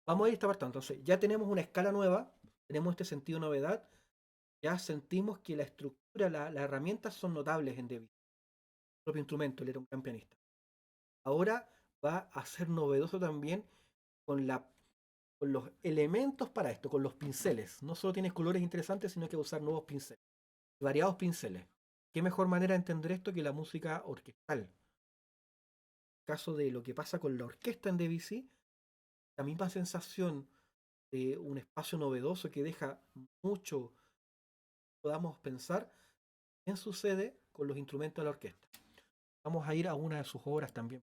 Vamos a ir a esta parte. Entonces, ya tenemos una escala nueva, tenemos este sentido de novedad, ya sentimos que la estructura, las herramientas son notables en Debbie. El propio instrumento, él era un gran pianista. Ahora va a ser novedoso también con, con los elementos para esto, con los pinceles. No solo tienes colores interesantes, sino que usar nuevos pinceles, variados pinceles. ¿Qué mejor manera de entender esto que la música orquestal? En el caso de lo que pasa con la orquesta en Debussy, la misma sensación de un espacio novedoso que deja mucho, podamos pensar, en sucede con los instrumentos de la orquesta. Vamos a ir a una de sus obras también.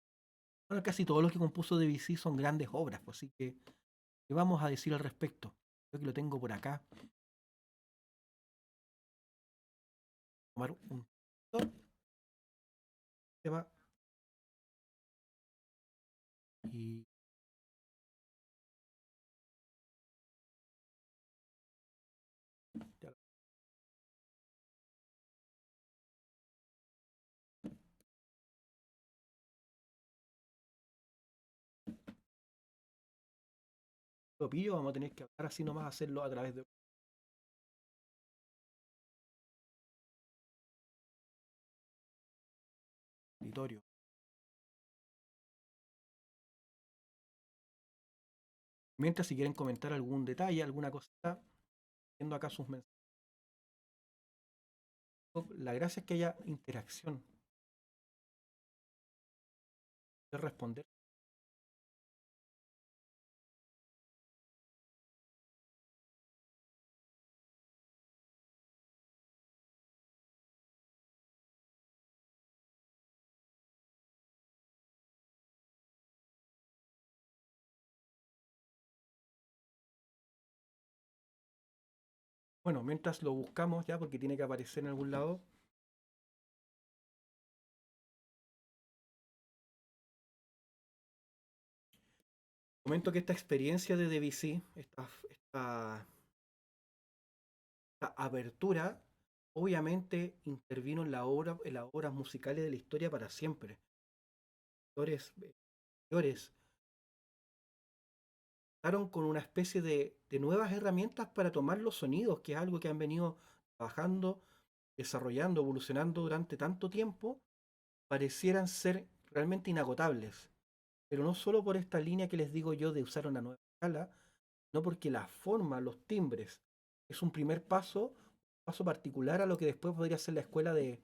Bueno, casi todo lo que compuso Debussy son grandes obras, pues, así que, ¿qué vamos a decir al respecto? Creo que lo tengo por acá. Tomar un tema y ya lo pillo. Vamos a tener que hablar así nomás, hacerlo a través de auditorio. Mientras, si quieren comentar algún detalle, alguna cosita, viendo acá sus mensajes. La gracia es que haya interacción, de responder. Bueno, mientras lo buscamos ya, porque tiene que aparecer en algún lado. Comento que esta experiencia de Debussy, esta abertura, obviamente intervino en en las obras musicales de la historia para siempre. Actores mayores contaron con una especie de nuevas herramientas para tomar los sonidos, que es algo que han venido trabajando, desarrollando, evolucionando durante tanto tiempo, parecieran ser realmente inagotables. Pero no solo por esta línea que les digo yo de usar una nueva escala, no porque la forma, los timbres, es un primer paso, un paso particular a lo que después podría ser la escuela de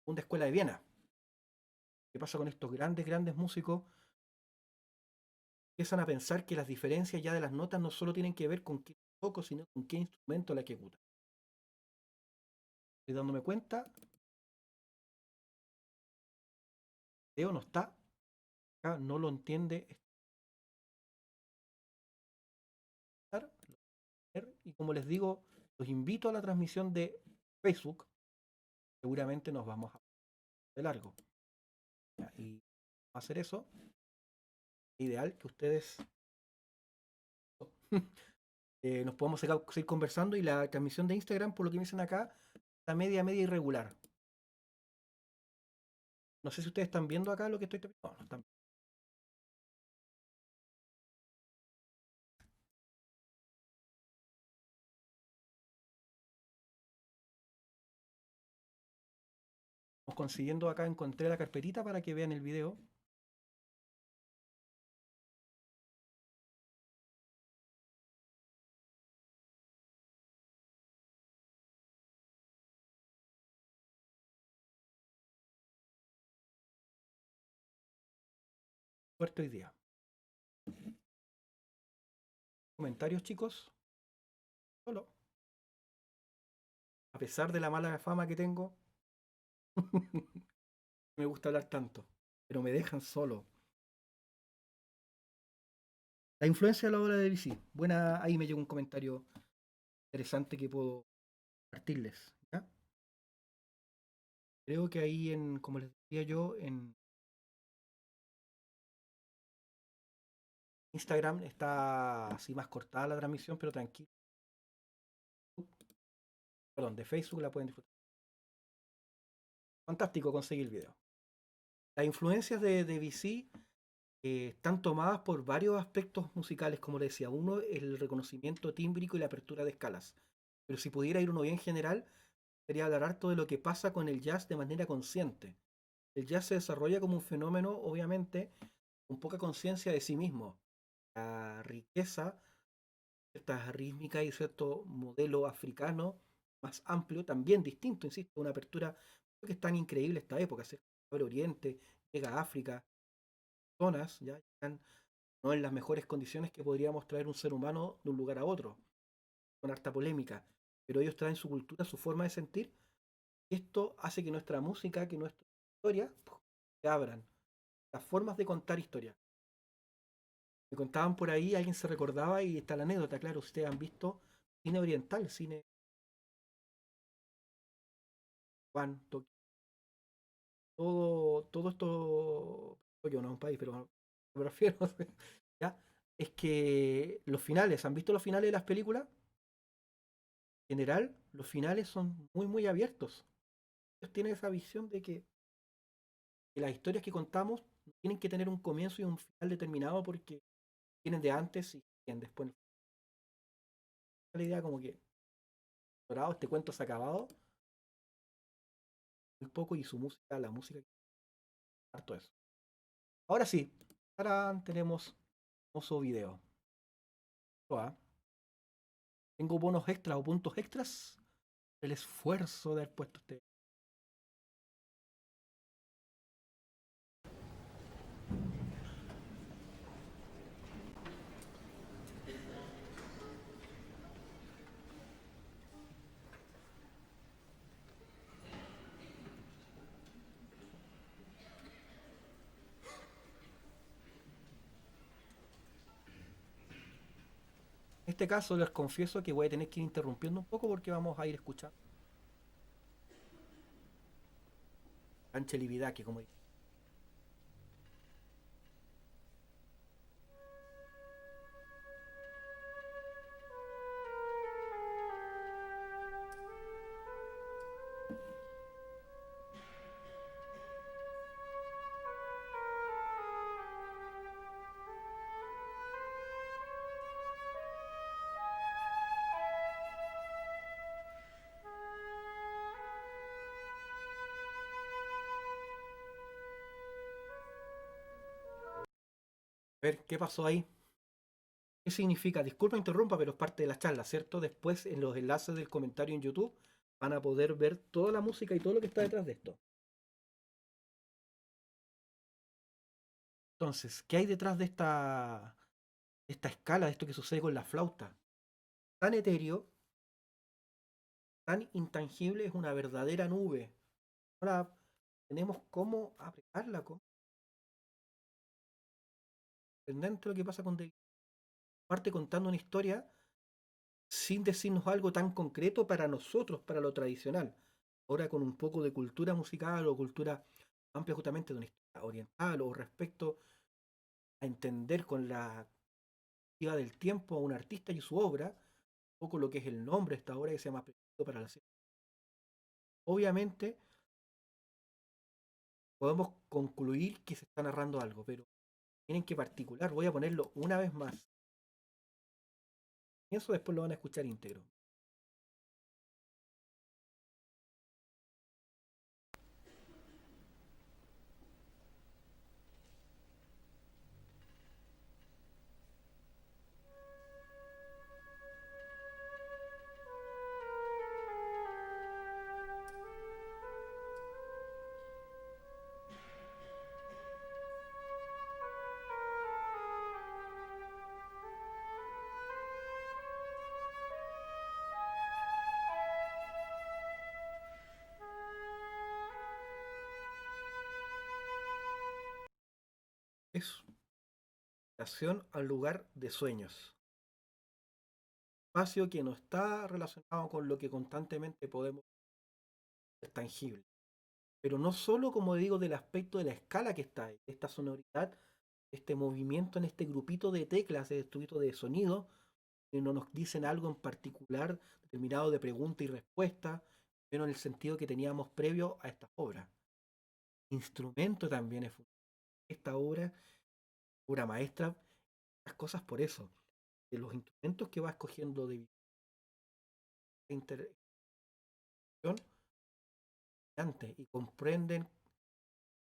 una escuela de Viena. ¿Qué pasa con estos grandes músicos? Empiezan a pensar que las diferencias ya de las notas no solo tienen que ver con qué toco, sino con qué instrumento la ejecuta. Estoy dándome cuenta, Leo no está, acá no lo entiende. y como les digo, los invito a la transmisión de Facebook. Seguramente nos vamos a de largo. Y hacer eso, ideal que ustedes nos podamos seguir conversando y la transmisión de Instagram, por lo que me dicen acá, está media irregular. No sé si ustedes están viendo acá lo que estoy... No, no están. Estamos consiguiendo acá, encontré la carpetita para que vean el video. Fuerte hoy día. ¿Comentarios, chicos? Solo. A pesar de la mala fama que tengo, me gusta hablar tanto, pero me dejan solo. La influencia de la obra de DC. Buena, ahí me llegó un comentario interesante que puedo compartirles. ¿Ya? Creo que ahí en, como les decía yo, en Instagram está así más cortada la transmisión, pero tranquilo. Perdón, de Facebook la pueden disfrutar. Fantástico conseguir el video. Las influencias de DC están tomadas por varios aspectos musicales, como les decía. Uno, el reconocimiento tímbrico y la apertura de escalas. Pero si pudiera ir uno bien general, sería hablar harto de lo que pasa con el jazz de manera consciente. El jazz se desarrolla como un fenómeno, obviamente, con poca conciencia de sí mismo. La riqueza, cierta rítmica y cierto modelo africano más amplio, también distinto, insisto, una apertura que es tan increíble esta época, se abre Oriente, llega a África, zonas ya están no en las mejores condiciones que podríamos traer un ser humano de un lugar a otro, con harta polémica, pero ellos traen su cultura, su forma de sentir, y esto hace que nuestra música, que nuestra historia, se abran, las formas de contar historias. Me contaban por ahí, alguien se recordaba y está la anécdota, claro, ustedes han visto cine oriental, cine Juan, todo esto, Tokio no es un país, pero me refiero, ¿ya? Es que los finales, ¿han visto los finales de las películas? En general, los finales son muy abiertos. Ellos tienen esa visión de que las historias que contamos tienen que tener un comienzo y un final determinado porque vienen de antes y vienen después. La idea como que, dorado, este cuento se ha acabado, muy poco y su música, la música, harto eso. Ahora sí, ahora tenemos hermoso video. ¿Ah? Tengo bonos extras o puntos extras. El esfuerzo de haber puesto este. En este caso les confieso que voy a tener que ir interrumpiendo un poco porque vamos a ir escuchando Anche que como dije. A ver, ¿qué pasó ahí? ¿Qué significa? Disculpa, interrumpa, pero es parte de la charla, ¿cierto? Después en los enlaces del comentario en YouTube van a poder ver toda la música y todo lo que está detrás de esto. Entonces, ¿qué hay detrás de esta escala, de esto que sucede con la flauta? Tan etéreo, tan intangible, es una verdadera nube. Ahora tenemos cómo apretarla, cómo sorprendente lo que pasa con David. Parte contando una historia sin decirnos algo tan concreto para nosotros, para lo tradicional. Ahora con un poco de cultura musical o cultura amplia justamente de una historia oriental o respecto a entender con la perspectiva del tiempo a un artista y su obra, un poco lo que es el nombre de esta obra que se llama Preludio para la Ciencia. Obviamente podemos concluir que se está narrando algo, pero tienen que particular, voy a ponerlo una vez más. Y eso después lo van a escuchar íntegro. Es relación al lugar de sueños. Espacio que no está relacionado con lo que constantemente podemos ver tangible. Pero no solo, como digo, del aspecto de la escala que está ahí, esta sonoridad, este movimiento en este grupito de teclas, este grupito de sonido, que no nos dicen algo en particular, determinado de pregunta y respuesta, pero en el sentido que teníamos previo a esta obra. Instrumento también es esta obra maestra, las cosas por eso, de los instrumentos que va escogiendo de interacción y comprenden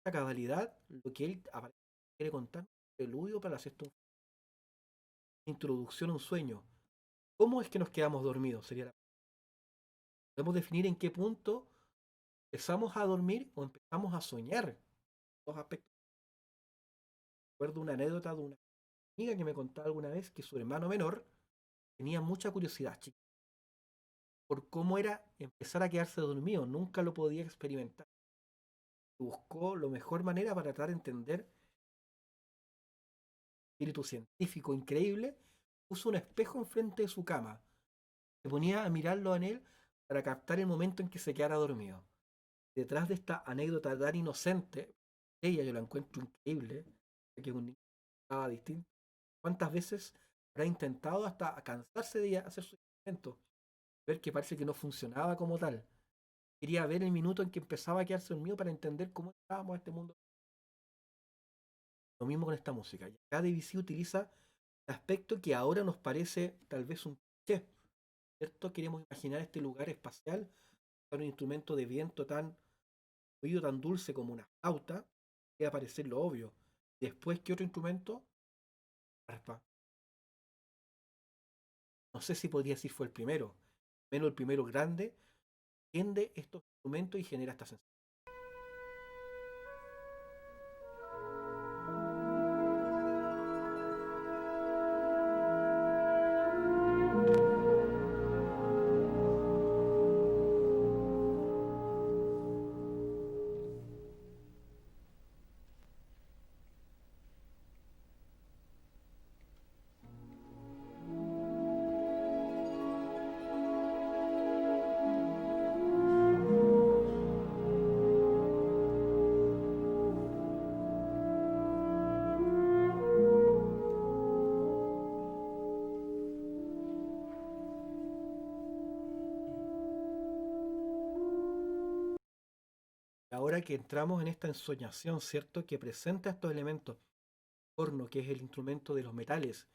a cabalidad lo que él quiere contar, preludio para la sexta, introducción a un sueño. ¿Cómo es que nos quedamos dormidos? Podemos definir en qué punto empezamos a dormir o empezamos a soñar. Dos aspectos. Recuerdo una anécdota de una amiga que me contaba alguna vez que su hermano menor tenía mucha curiosidad, chica, por cómo era empezar a quedarse dormido. Nunca lo podía experimentar. Buscó la mejor manera para tratar de entender el espíritu científico increíble. Puso un espejo enfrente de su cama. Se ponía a mirarlo en él para captar el momento en que se quedara dormido. Detrás de esta anécdota tan inocente, ella yo la encuentro increíble, que un niño estaba distinto. ¿Cuántas veces habrá intentado hasta cansarse de hacer su experimento? Ver que parece que no funcionaba como tal. Quería ver el minuto en que empezaba a quedarse dormido para entender cómo estábamos en este mundo. Lo mismo con esta música. Y acá DBC utiliza el aspecto que ahora nos parece tal vez un cliché, ¿cierto? Queremos imaginar este lugar espacial, un instrumento de viento tan oído tan dulce como una flauta, puede parecer lo obvio. Después, ¿qué otro instrumento? Arpa. No sé si podría decir fue el primero, menos el primero grande, tiende estos instrumentos y genera esta sensación. Ahora que entramos en esta ensoñación, ¿cierto? Que presenta estos elementos, horno, que es el instrumento de los metales,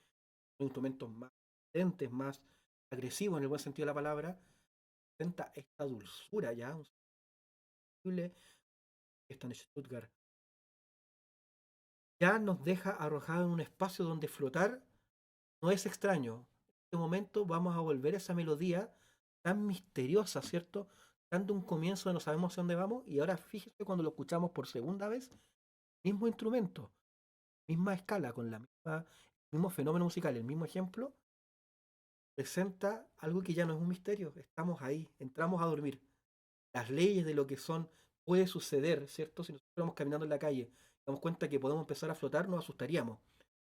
son instrumentos más potentes, más agresivos en el buen sentido de la palabra, presenta esta dulzura ya, un sensible que está en Stuttgart. Ya nos deja arrojado en un espacio donde flotar no es extraño. En este momento vamos a volver a esa melodía tan misteriosa, ¿cierto? Dando un comienzo de no sabemos hacia dónde vamos y ahora fíjese cuando lo escuchamos por segunda vez, mismo instrumento, misma escala, con la misma, mismo fenómeno musical, el mismo ejemplo, presenta algo que ya no es un misterio. Estamos ahí, entramos a dormir. Las leyes de lo que son puede suceder, ¿cierto? Si nosotros vamos caminando en la calle, damos cuenta que podemos empezar a flotar, nos asustaríamos.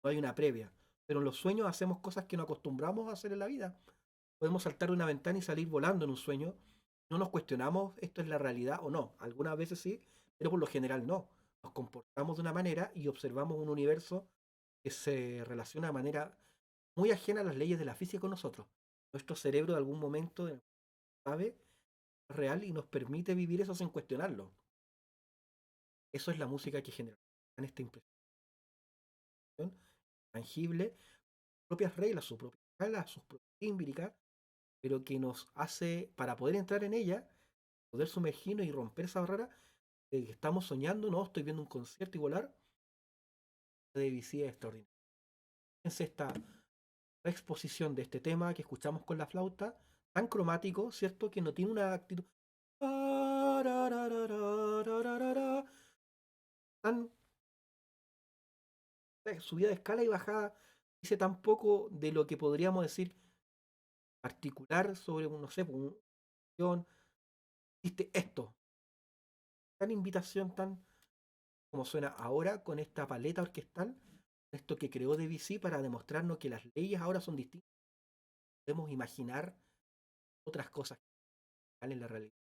No hay una previa. Pero en los sueños hacemos cosas que no acostumbramos a hacer en la vida. Podemos saltar de una ventana y salir volando en un sueño. No nos cuestionamos esto es la realidad o no. Algunas veces sí, pero por lo general no. Nos comportamos de una manera y observamos un universo que se relaciona de manera muy ajena a las leyes de la física con nosotros. Nuestro cerebro de algún momento sabe real y nos permite vivir eso sin cuestionarlo. Eso es la música que genera en esta impresión tangible, sus propias reglas, su propia escala, sus propias tímbricas, pero que nos hace, para poder entrar en ella, poder sumergirnos y romper esa barrera de que estamos soñando, no, estoy viendo un concierto y volar, de Debussy es extraordinario. Fíjense esta exposición de este tema que escuchamos con la flauta, tan cromático, ¿cierto? Que no tiene una actitud tan subida de escala y bajada, dice tan poco de lo que podríamos decir particular sobre, no sé, una acción, viste esto, tan invitación, tan como suena ahora con esta paleta orquestal, esto que creó Debussy para demostrarnos que las leyes ahora son distintas. Podemos imaginar otras cosas que están en la realidad.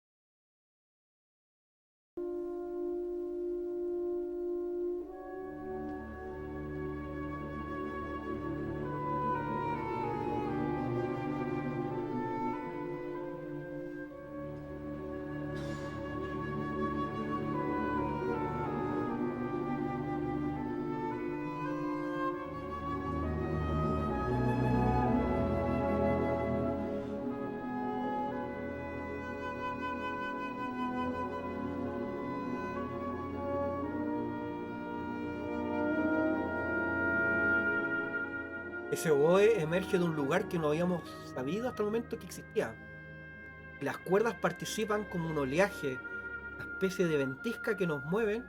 Ese oboe emerge de un lugar que no habíamos sabido hasta el momento que existía. Las cuerdas participan como un oleaje, una especie de ventisca que nos mueven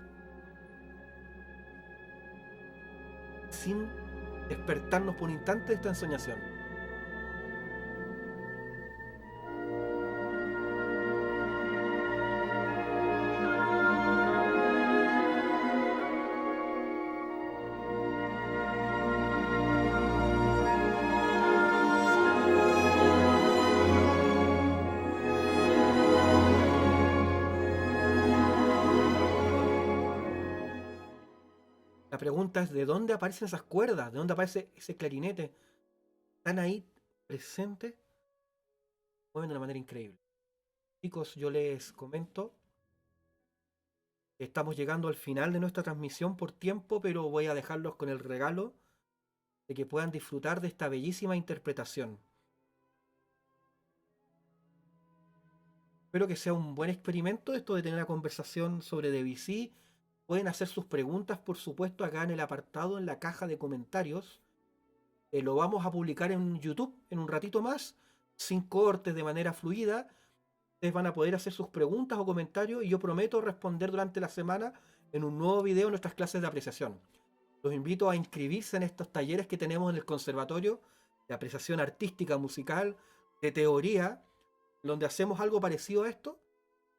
sin despertarnos por un instante de esta ensoñación. La pregunta es de dónde aparecen esas cuerdas, de dónde aparece ese clarinete. Están ahí presentes, mueven de una manera increíble. Chicos, yo les comento, estamos llegando al final de nuestra transmisión por tiempo, pero voy a dejarlos con el regalo de que puedan disfrutar de esta bellísima interpretación. Espero que sea un buen experimento esto de tener una conversación sobre Debussy. Pueden hacer sus preguntas, por supuesto, acá en el apartado, en la caja de comentarios. Lo vamos a publicar en YouTube en un ratito más, sin cortes, de manera fluida. Ustedes van a poder hacer sus preguntas o comentarios y yo prometo responder durante la semana en un nuevo video en nuestras clases de apreciación. Los invito a inscribirse en estos talleres que tenemos en el conservatorio de apreciación artística, musical, de teoría, donde hacemos algo parecido a esto,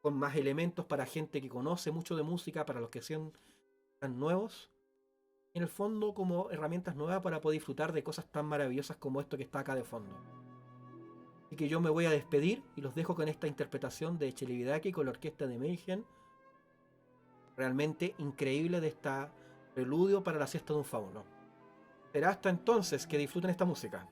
con más elementos para gente que conoce mucho de música, para los que sean tan nuevos. En el fondo, como herramientas nuevas para poder disfrutar de cosas tan maravillosas como esto que está acá de fondo. Así que yo me voy a despedir y los dejo con esta interpretación de Celibidache con la orquesta de Mayhem, realmente increíble, de esta preludio para la siesta de un fauno. Será hasta entonces, que disfruten esta música.